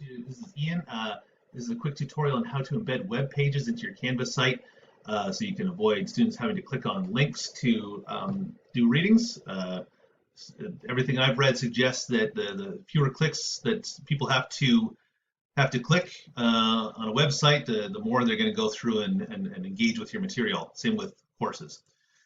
This is Ian. This is a quick tutorial on how to embed web pages into your Canvas site so you can avoid students having to click on links to do readings. Everything I've read suggests that the fewer clicks that people have to click on a website, the more they're going to go through and engage with your material. Same with courses.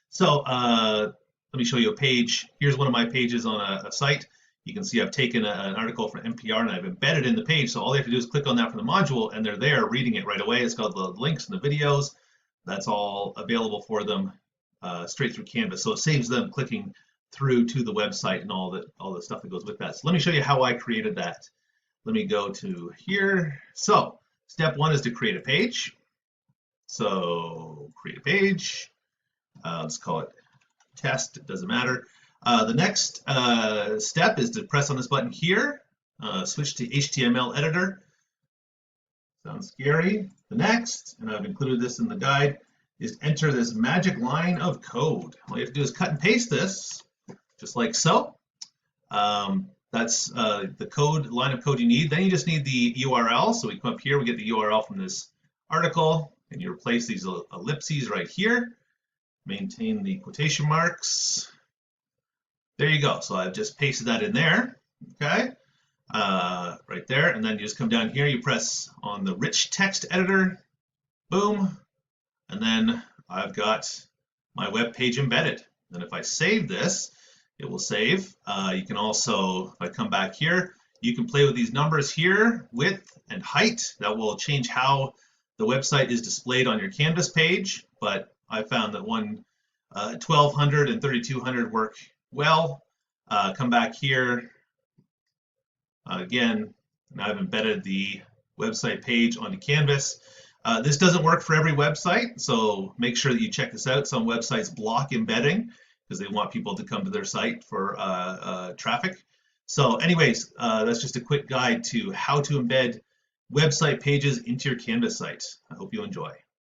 So let me show you a page. Here's one of my pages on a site. You can see I've taken an article from NPR and I've embedded in the page. So all they have to do is click on that from the module and they're there reading it right away. It's got the links and the videos. That's all available for them straight through Canvas. So it saves them clicking through to the website and all the stuff that goes with that. So let me show you how I created that. Let me go to here. So step one is to create a page. So create a page. Let's call it test. It doesn't matter. The next step is to press on this button here, switch to HTML editor. Sounds scary. The next, and I've included this in the guide, is enter this magic line of code. All you have to do is cut and paste this, just like so. That's the line of code you need. Then you just need the URL. So we come up here, we get the URL from this article, and you replace these ellipses right here. Maintain the quotation marks. There you go. So I've just pasted that in there, okay, right there. And then you just come down here, you press on the rich text editor, boom, and then I've got my web page embedded. And if I save this, it will save. You can also, if I come back here, you can play with these numbers here, width and height. That will change how the website is displayed on your Canvas page. But I found that 1200 and 3200 work well. Come back here again, and I've embedded the website page onto Canvas. This doesn't work for every website, so make sure that you check this out. Some websites block embedding because they want people to come to their site for traffic. So anyways, that's just a quick guide to how to embed website pages into your Canvas site. I hope you enjoy.